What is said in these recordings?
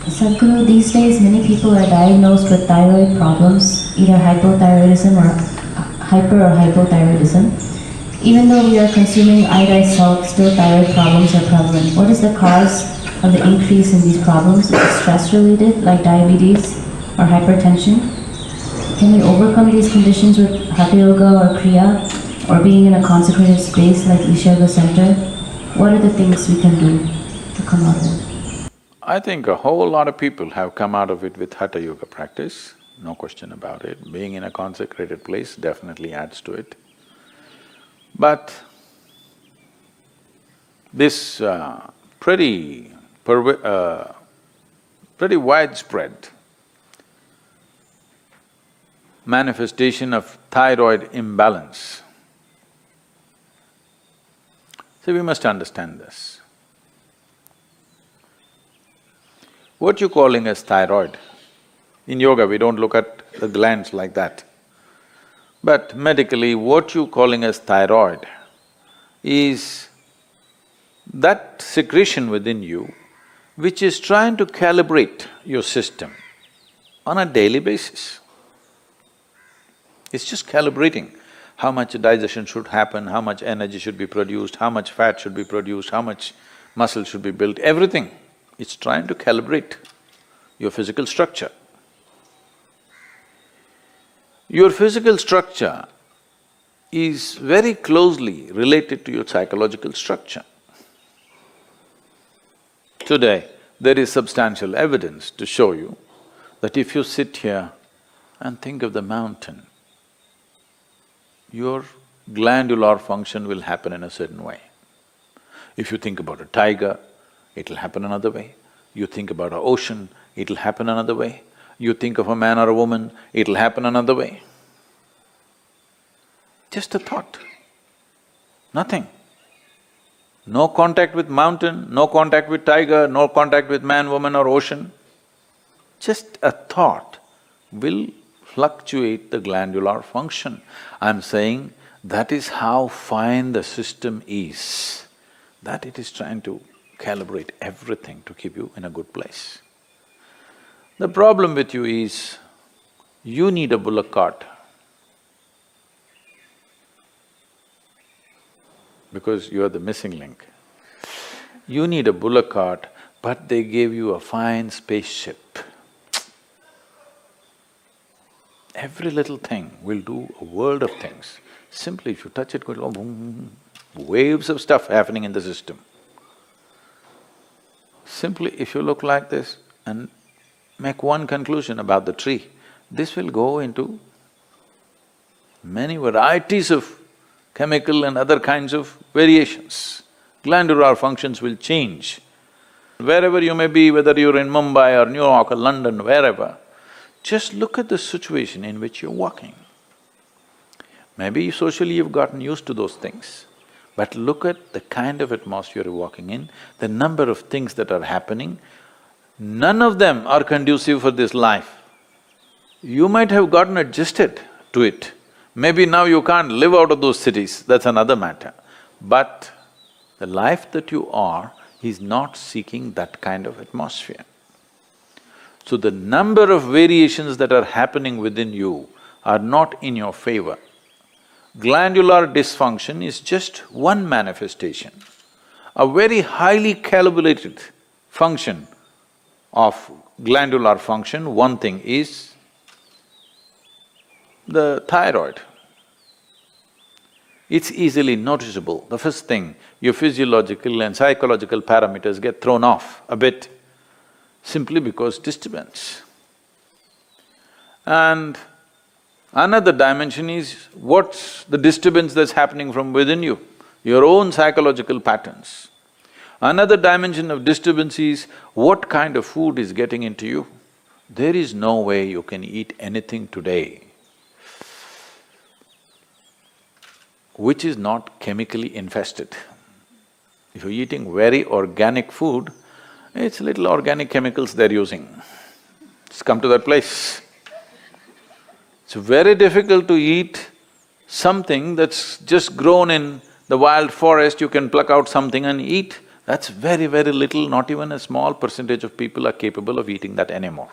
Sadhguru, these days many people are diagnosed with thyroid problems, either hypothyroidism or hyper or hypothyroidism. Even though we are consuming iodized salt, still thyroid problems are prevalent. What is the cause of the increase in these problems? Is it stress-related, like diabetes or hypertension? Can we overcome these conditions with Hatha Yoga or Kriya, or being in a consecrated space like Isha Center? What are the things we can do to come out of it? I think a whole lot of people have come out of it with Hatha Yoga practice, no question about it. Being in a consecrated place definitely adds to it. But this pretty widespread manifestation of thyroid imbalance. So we must understand this. What you're calling as thyroid, in yoga we don't look at the glands like that. But medically, what you're calling as thyroid is that secretion within you which is trying to calibrate your system on a daily basis. It's just calibrating how much digestion should happen, how much energy should be produced, how much fat should be produced, how much muscle should be built, everything. It's trying to calibrate your physical structure. Your physical structure is very closely related to your psychological structure. Today, there is substantial evidence to show you that if you sit here and think of the mountain, your glandular function will happen in a certain way. If you think about a tiger, it'll happen another way. You think about an ocean, it'll happen another way. You think of a man or a woman, it'll happen another way. Just a thought, nothing. No contact with mountain, no contact with tiger, no contact with man, woman or ocean. Just a thought will fluctuate the glandular function. I'm saying that is how fine the system is, that it is trying to calibrate everything to keep you in a good place. The problem with you is, you need a bullock cart because you are the missing link. You need a bullock cart, but they gave you a fine spaceship. Every little thing will do a world of things. Simply if you touch it, go boom, waves of stuff happening in the system. Simply if you look like this and make one conclusion about the tree, this will go into many varieties of chemical and other kinds of variations. Glandular functions will change. Wherever you may be, whether you're in Mumbai or New York or London, wherever, just look at the situation in which you're walking. Maybe socially you've gotten used to those things, but look at the kind of atmosphere you're walking in, the number of things that are happening, none of them are conducive for this life. You might have gotten adjusted to it. Maybe now you can't live out of those cities, that's another matter. But the life that you are is not seeking that kind of atmosphere. So the number of variations that are happening within you are not in your favor. Glandular dysfunction is just one manifestation. A very highly calibrated function of glandular function, one thing is the thyroid. It's easily noticeable. The first thing, your physiological and psychological parameters get thrown off a bit simply because disturbance. And another dimension is what's the disturbance that's happening from within you, your own psychological patterns. Another dimension of disturbance is what kind of food is getting into you. There is no way you can eat anything today which is not chemically infested. If you're eating very organic food, it's little organic chemicals they're using. It's come to that place. It's very difficult to eat something that's just grown in the wild forest. You can pluck out something and eat, That's very, very little, not even a small percentage of people are capable of eating that anymore.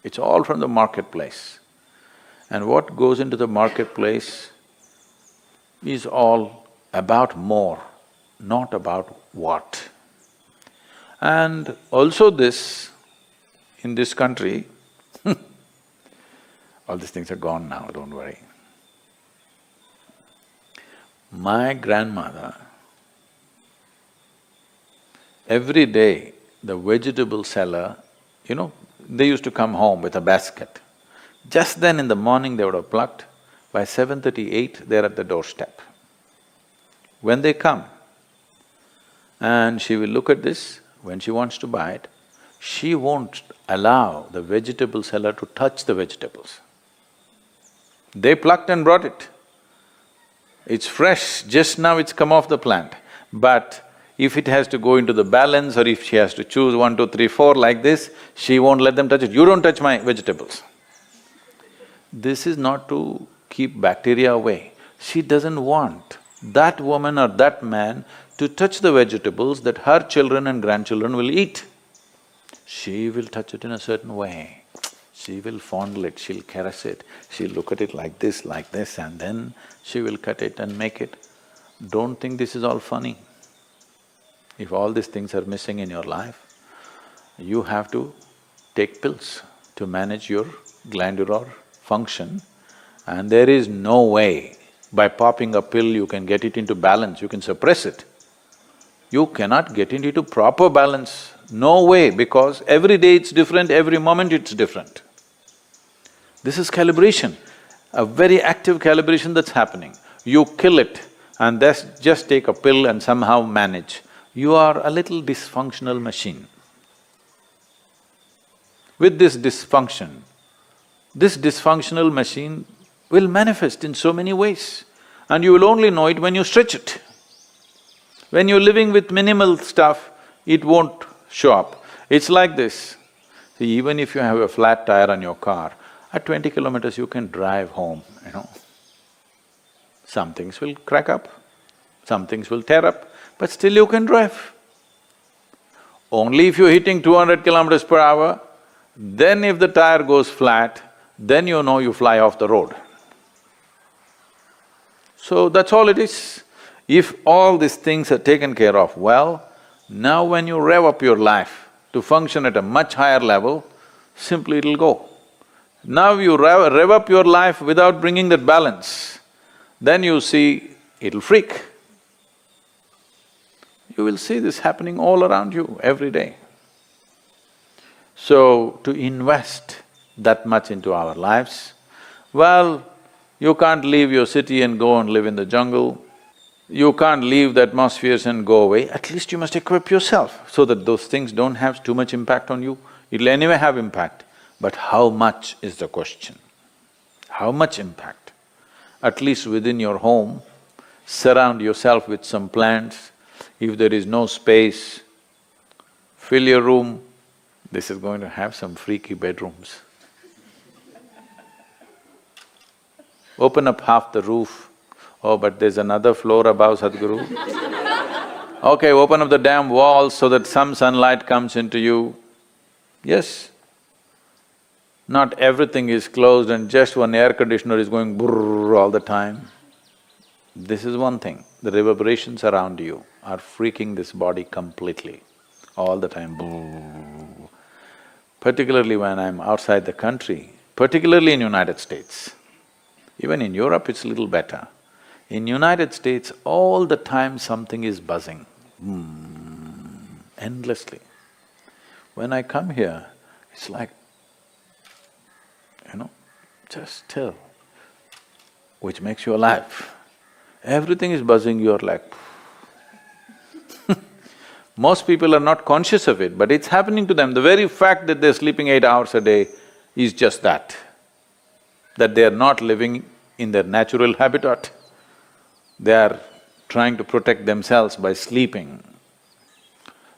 It's all from the marketplace. And what goes into the marketplace is all about more, not about what. And also this, in this country, all these things are gone now, don't worry. My grandmother, every day the vegetable seller, they used to come home with a basket. Just then in the morning they would have plucked, by 7:38 they're at the doorstep. When they come, and she will look at this, when she wants to buy it, she won't allow the vegetable seller to touch the vegetables. They plucked and brought it. It's fresh, just now it's come off the plant. But if it has to go into the balance or if she has to choose 1, 2, 3, 4 like this, she won't let them touch it. You don't touch my vegetables. This is not to keep bacteria away. She doesn't want that woman or that man to touch the vegetables that her children and grandchildren will eat. She will touch it in a certain way. She will fondle it, she'll caress it, she'll look at it like this, and then she will cut it and make it. Don't think this is all funny. If all these things are missing in your life, you have to take pills to manage your glandular function, and there is no way by popping a pill you can get it into balance, you can suppress it. You cannot get it into proper balance, no way, because every day it's different, every moment it's different. This is calibration, a very active calibration that's happening. You kill it and just take a pill and somehow manage. You are a little dysfunctional machine. With this dysfunctional machine will manifest in so many ways, and you will only know it when you stretch it. When you're living with minimal stuff, it won't show up. It's like this. See, even if you have a flat tire on your car, at 20 kilometers you can drive home, Some things will crack up, some things will tear up, but still you can drive. Only if you're hitting 200 kilometers per hour, then if the tire goes flat, then you know you fly off the road. So that's all it is. If all these things are taken care of well, now when you rev up your life to function at a much higher level, simply it'll go. Now you rev up your life without bringing that balance, then you see it'll freak. You will see this happening all around you every day. So, to invest that much into our lives, well, you can't leave your city and go and live in the jungle. You can't leave the atmospheres and go away. At least you must equip yourself so that those things don't have too much impact on you. It'll anyway have impact, but how much is the question? How much impact? At least within your home, surround yourself with some plants. If there is no space, fill your room. This is going to have some freaky bedrooms. Open up half the roof. Oh, but there's another floor above, Sadhguru. Okay, open up the damn walls so that some sunlight comes into you. Yes. Not everything is closed and just one air conditioner is going brrrr all the time. This is one thing, the reverberations around you are freaking this body completely, all the time, brrrr. Particularly when I'm outside the country, particularly in United States. Even in Europe it's a little better. In United States, all the time something is buzzing, endlessly. When I come here, it's like, just still, which makes you alive. Everything is buzzing, you're like Most people are not conscious of it, but it's happening to them. The very fact that they're sleeping 8 hours a day is just that they are not living in their natural habitat. They are trying to protect themselves by sleeping.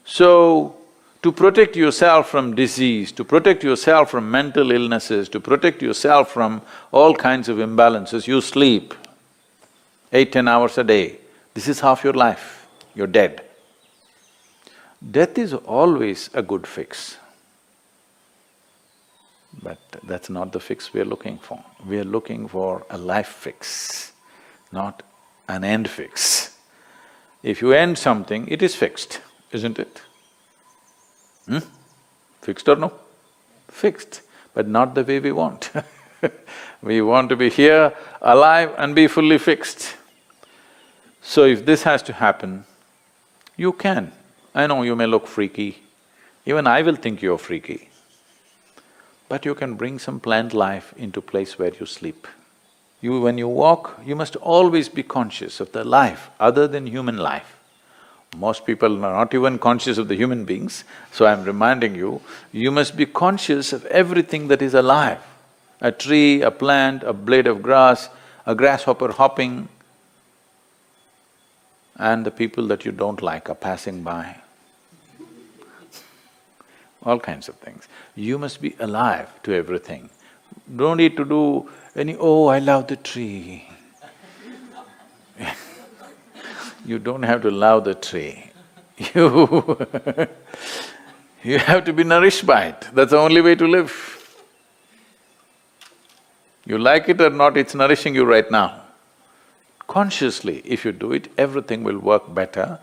So, to protect yourself from disease, to protect yourself from mental illnesses, to protect yourself from all kinds of imbalances, you sleep 8–10 hours a day. This is half your life, you're dead. Death is always a good fix. But that's not the fix we are looking for. We are looking for a life fix, not an end fix. If you end something, it is fixed, isn't it? Fixed or no? Fixed, but not the way we want. We want to be here, alive and be fully fixed. So if this has to happen, you can. I know you may look freaky, even I will think you're freaky. But you can bring some plant life into place where you sleep. When you walk, you must always be conscious of the life other than human life. Most people are not even conscious of the human beings, so I'm reminding you, you must be conscious of everything that is alive. A tree, a plant, a blade of grass, a grasshopper hopping, and the people that you don't like are passing by. All kinds of things. You must be alive to everything. Don't need to do any, oh, I love the tree. You don't have to love the tree. You have to be nourished by it. That's the only way to live. You like it or not, it's nourishing you right now. Consciously, if you do it, everything will work better.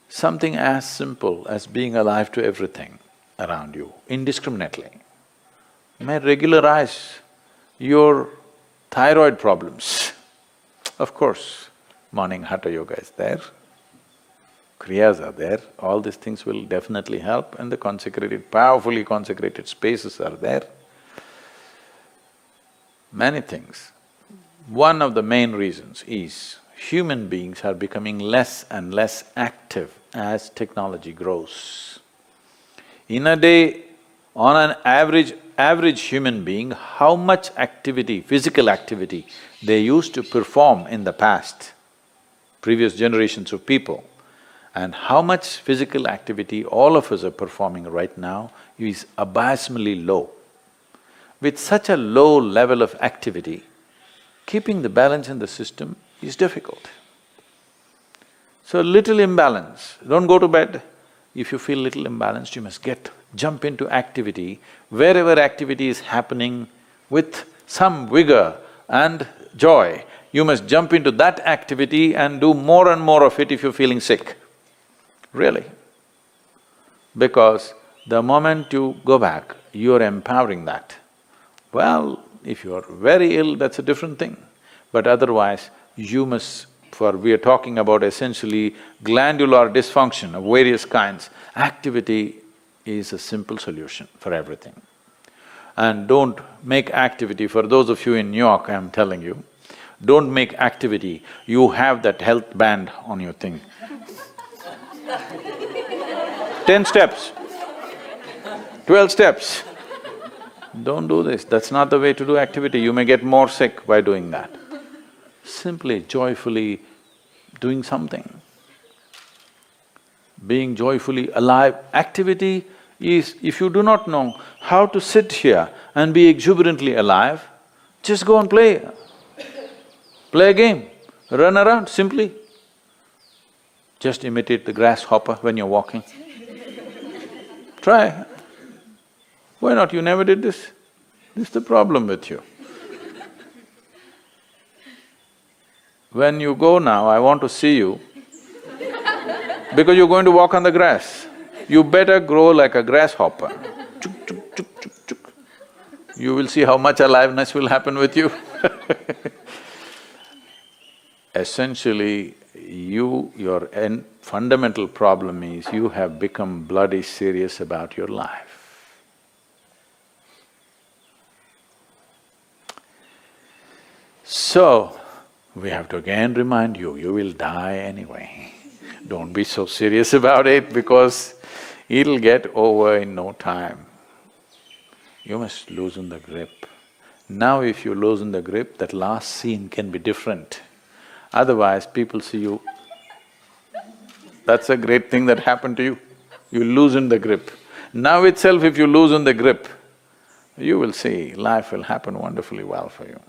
Something as simple as being alive to everything around you, indiscriminately, may regularize your thyroid problems. Of course, morning Hatha Yoga is there, Kriyas are there, all these things will definitely help, and the consecrated, powerfully consecrated spaces are there. Many things. One of the main reasons is human beings are becoming less and less active as technology grows. In a day, on an average human being, how much activity, physical activity they used to perform in the past, previous generations of people, and how much physical activity all of us are performing right now is abysmally low. With such a low level of activity, keeping the balance in the system is difficult. So little imbalance, don't go to bed. If you feel little imbalanced, you must jump into activity. Wherever activity is happening with some vigor and joy, you must jump into that activity and do more and more of it if you're feeling sick. Really. Because the moment you go back, you're empowering that. Well, if you're very ill, that's a different thing. But otherwise, you must… we are talking about essentially glandular dysfunction of various kinds. Activity is a simple solution for everything. And don't make activity, for those of you in New York, I'm telling you, don't make activity, you have that health band on your thing. 10 steps, 12 steps. Don't do this, that's not the way to do activity, you may get more sick by doing that. Simply, joyfully doing something. Being joyfully alive. Activity is, if you do not know how to sit here and be exuberantly alive, just go and play. Play a game, run around simply. Just imitate the grasshopper when you're walking. Try. Why not? You never did this? This is the problem with you. When you go now, I want to see you because you're going to walk on the grass. You better grow like a grasshopper. Chuk, chuk, chuk, chuk, chuk. You will see how much aliveness will happen with you. Essentially, your fundamental problem is you have become bloody serious about your life. So, we have to again remind you, you will die anyway. Don't be so serious about it because it'll get over in no time. You must loosen the grip. Now if you loosen the grip, that last scene can be different. Otherwise, people see you, that's a great thing that happened to you. You loosen the grip. Now itself if you loosen the grip, you will see life will happen wonderfully well for you.